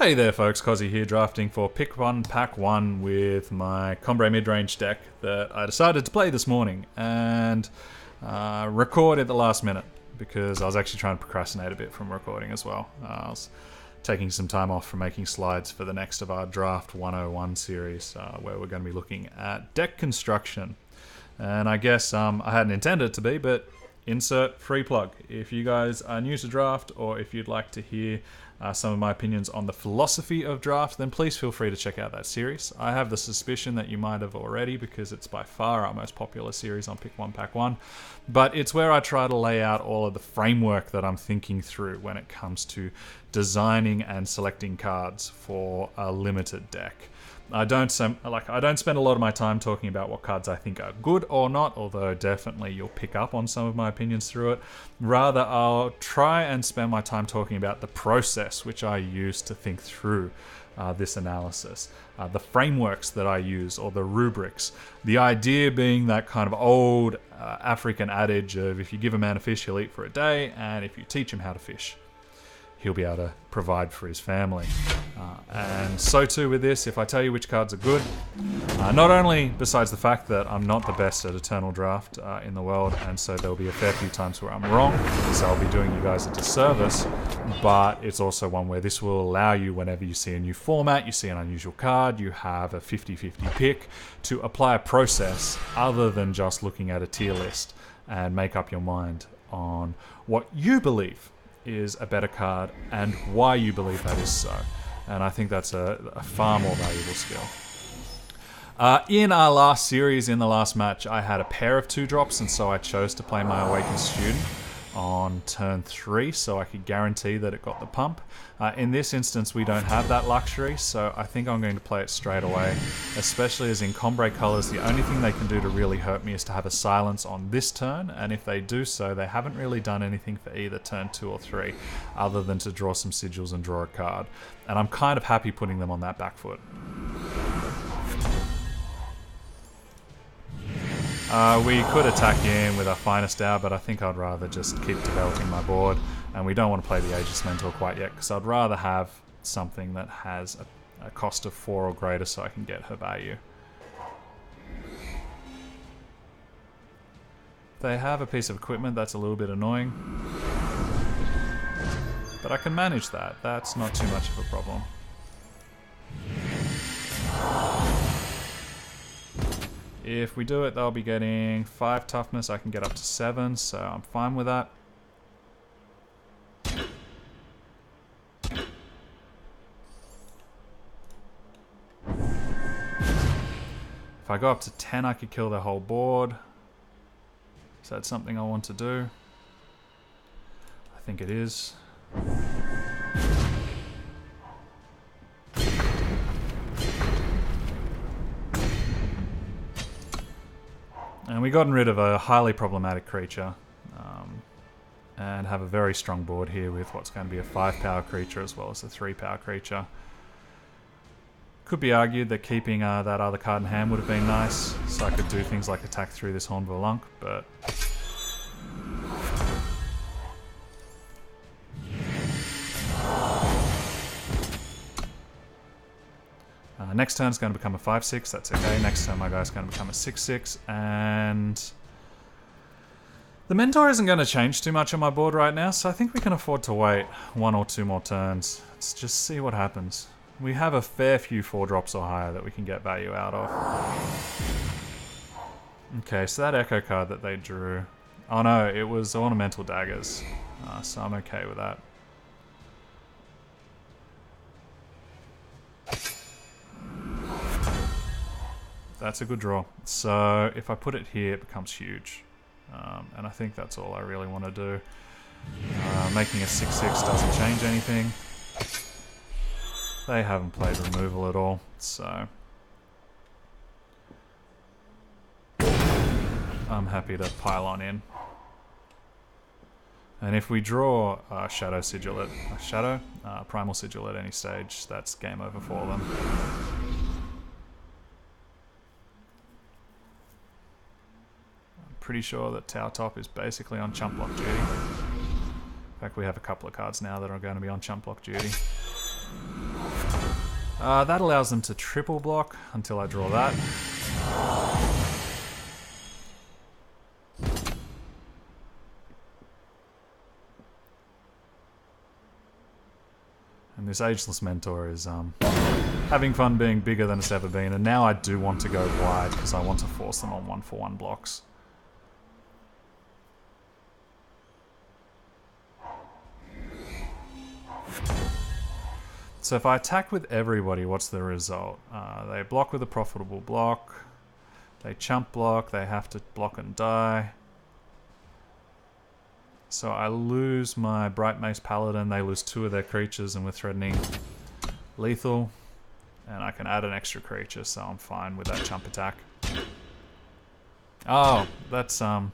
Hey there folks, Kozzi here, drafting for Pick 1, Pack 1 with my Combrei Midrange deck that I decided to play this morning and record at the last minute because I was actually trying to procrastinate a bit from recording as well. I was taking some time off from making slides for the next of our Draft 101 series where we're going to be looking at deck construction. And I guess I hadn't intended it to be, but insert free plug. If you guys are new to draft or if you'd like to hear some of my opinions on the philosophy of draft, then please feel free to check out that series. I have the suspicion that you might have already because it's by far our most popular series on Pick 1, Pack 1. But it's where I try to lay out all of the framework that I'm thinking through when it comes to designing and selecting cards for a limited deck. I don't spend a lot of my time talking about what cards I think are good or not, although definitely you'll pick up on some of my opinions through it. Rather, I'll try and spend my time talking about the process which I use to think through this analysis, the frameworks that I use or the rubrics. The idea being that kind of old African adage of if you give a man a fish, he'll eat for a day, and if you teach him how to fish, he'll be able to provide for his family. And so too with this, if I tell you which cards are good, not only besides the fact that I'm not the best at Eternal Draft in the world, and so there'll be a fair few times where I'm wrong, so I'll be doing you guys a disservice, but it's also one where this will allow you, whenever you see a new format, you see an unusual card, you have a 50-50 pick, to apply a process other than just looking at a tier list and make up your mind on what you believe is a better card and why you believe that is so. And I think that's a far more valuable skill. In our last series, in the last match, I had a pair of 2-drops, and so I chose to play my Awakened Student on turn 3 so I could guarantee that it got the pump. In this instance, we don't have that luxury, so I think I'm going to play it straight away, especially as in Combrei colors, the only thing they can do to really hurt me is to have a silence on this turn, and if they do so, they haven't really done anything for either turn 2 or 3, other than to draw some sigils and draw a card. And I'm kind of happy putting them on that back foot. We could attack in with our Finest Hour, but I think I'd rather just keep developing my board, and we don't want to play the Aegis Mentor quite yet, because I'd rather have something that has a cost of 4 or greater so I can get her value. They have a piece of equipment that's a little bit annoying, but I can manage that. That's not too much of a problem. If we do it, they'll be getting 5 toughness. I can get up to 7, so I'm fine with that. If I go up to 10, I could kill their whole board. Is that something I want to do? I think it is. And we've gotten rid of a highly problematic creature and have a very strong board here with what's going to be a 5-power creature as well as a 3-power creature. Could be argued that keeping that other card in hand would have been nice, so I could do things like attack through this Horn Volunk, but next turn is going to become a 5-6, that's okay. Next turn my guy's going to become a 6-6, and the Mentor isn't going to change too much on my board right now, so I think we can afford to wait 1 or 2 more turns. Let's just see what happens. We have a fair few 4-drops or higher that we can get value out of. Okay, so that Echo card that they drew... Oh no, it was Ornamental Daggers, so I'm okay with that. That's a good draw. So if I put it here, it becomes huge. And I think that's all I really want to do. Making a 6-6 doesn't change anything. They haven't played removal at all, so I'm happy to pile on in. And if we draw Shadow Sigil at Primal Sigil at any stage, that's game over for them. Pretty sure that Tower Top is basically on chump block duty. In fact, we have a couple of cards now that are going to be on chump block duty. That allows them to triple block until I draw that. And this Ageless Mentor is having fun being bigger than it's ever been. And now I do want to go wide because I want to force them on 1-for-1 blocks. So if I attack with everybody, what's the result? They block with a profitable block. They chump block. They have to block and die. So I lose my Bright Mace Paladin. They lose 2 of their creatures, and we're threatening lethal. And I can add an extra creature, so I'm fine with that chump attack. Oh, that's that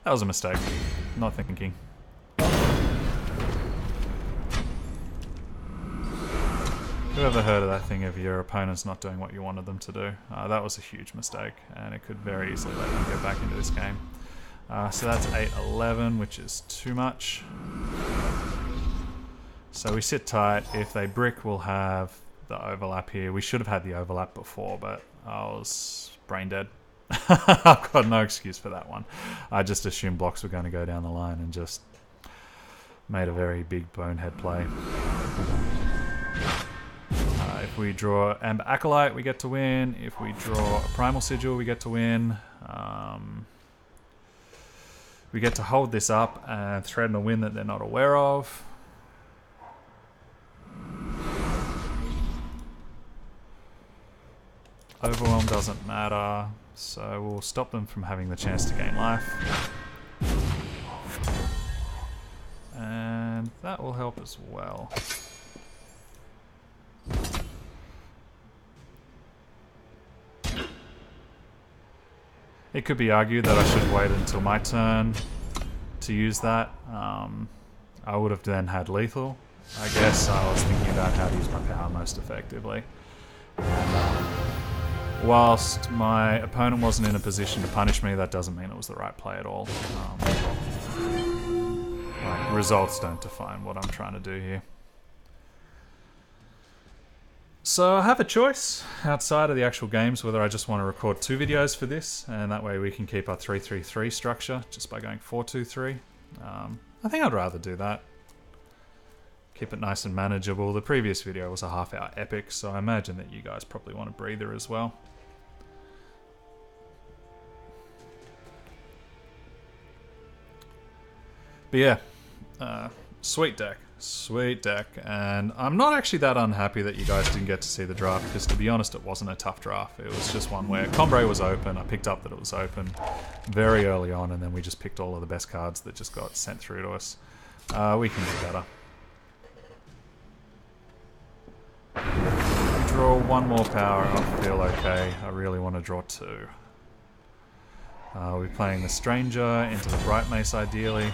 was a mistake. Not thinking. Whoever heard of that thing of your opponent's not doing what you wanted them to do? That was a huge mistake, and it could very easily let them get back into this game. So that's 8-11, which is too much. So we sit tight. If they brick, we'll have the overlap here. We should have had the overlap before, but I was brain dead. I've got no excuse for that one. I just assumed blocks were going to go down the line and just made a very big bonehead play. If we draw Amber Acolyte, we get to win. If we draw a Primal Sigil, we get to win. We get to hold this up and threaten a win that they're not aware of. Overwhelm doesn't matter, so we'll stop them from having the chance to gain life. And that will help as well. It could be argued that I should wait until my turn to use that. I would have then had lethal. I guess I was thinking about how to use my power most effectively. And, whilst my opponent wasn't in a position to punish me, that doesn't mean it was the right play at all. Results don't define what I'm trying to do here. So I have a choice outside of the actual games whether I just want to record 2 videos for this, and that way we can keep our 3-3-3 structure just by going 4-2-3. I think I'd rather do that. Keep it nice and manageable. The previous video was a half-hour epic, so I imagine that you guys probably want a breather as well. But yeah, sweet deck. Sweet deck, and I'm not actually that unhappy that you guys didn't get to see the draft, because to be honest it wasn't a tough draft. It was just one where Combrei was open, I picked up that it was open very early on, and then we just picked all of the best cards that just got sent through to us. We can do better. Draw 1 more power, I feel okay. I really want to draw 2. We're playing the Stranger into the Bright Mace ideally.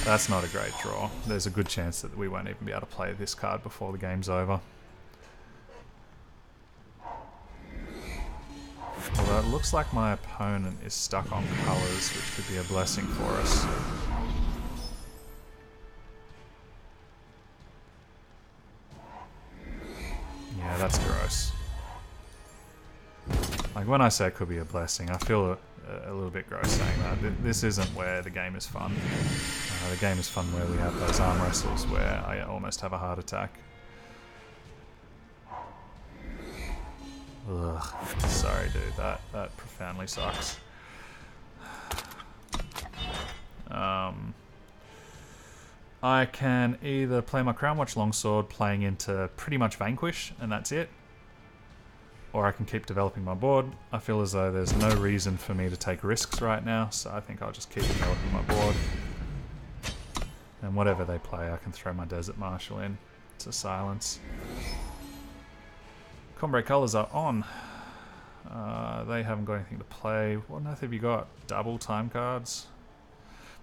That's not a great draw. There's a good chance that we won't even be able to play this card before the game's over. Although it looks like my opponent is stuck on colours, which could be a blessing for us. Yeah, that's gross. Like, when I say it could be a blessing, I feel a little bit gross saying that. This isn't where the game is fun. The game is fun where we have those arm wrestles where I almost have a heart attack. Ugh. Sorry, dude. That profoundly sucks. I can either play my Crownwatch Longsword playing into pretty much Vanquish, and that's it. Or I can keep developing my board. I feel as though there's no reason for me to take risks right now, so I think I'll just keep developing my board. And whatever they play, I can throw my Desert Marshal in to silence. Combrei colours are on. They haven't got anything to play. What on earth have you got? Double time cards?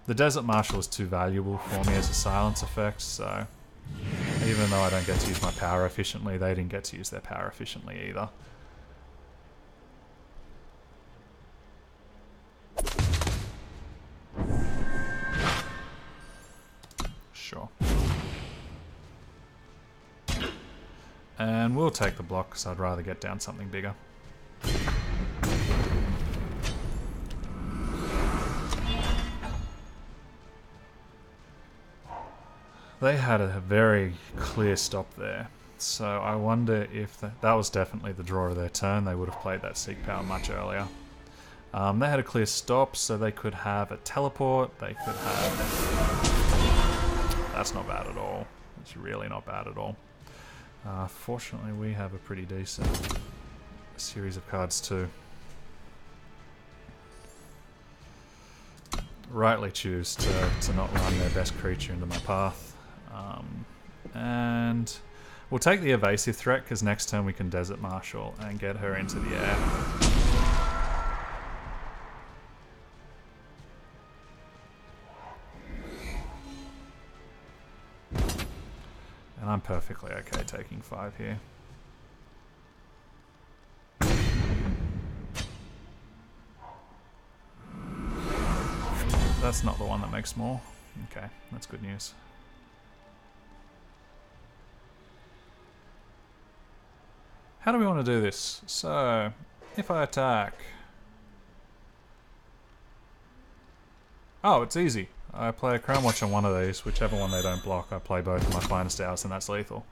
The Desert Marshal is too valuable for me as a silence effect, so even though I don't get to use my power efficiently, they didn't get to use their power efficiently either. Sure. And we'll take the block because I'd rather get down something bigger. They had a very clear stop there. So I wonder if that was definitely the draw of their turn. They would have played that Seek Power much earlier. They had a clear stop, so they could have a teleport. They could have... That's not bad at all. It's really not bad at all. Fortunately, we have a pretty decent series of cards too. Rightly choose to not run their best creature into my path. And we'll take the evasive threat because next turn we can Desert Marshal and get her into the air. And I'm perfectly okay taking 5 here. That's not the one that makes more. Okay, that's good news. How do we want to do this? So, if I attack... Oh, it's easy. I play a Crown Watch on one of these, whichever one they don't block. I play both of my finest hours, and that's lethal.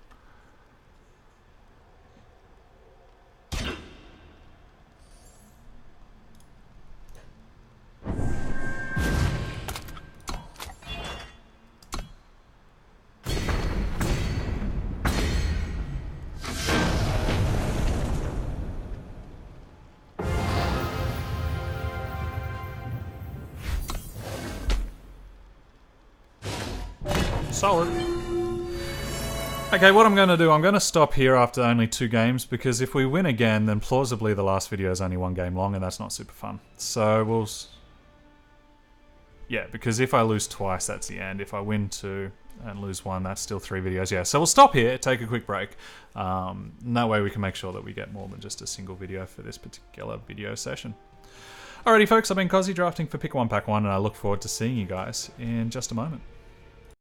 Solid. Okay, what I'm going to do, I'm going to stop here after only 2 games, because if we win again, then plausibly the last video is only 1 game long, and that's not super fun. So we'll... Yeah, because if I lose twice, that's the end. If I win 2 and lose 1, that's still 3 videos. Yeah, so we'll stop here, take a quick break. That way we can make sure that we get more than just a single video for this particular video session. Alrighty folks, I've been Kozzi drafting for Pick 1 Pack 1, and I look forward to seeing you guys in just a moment.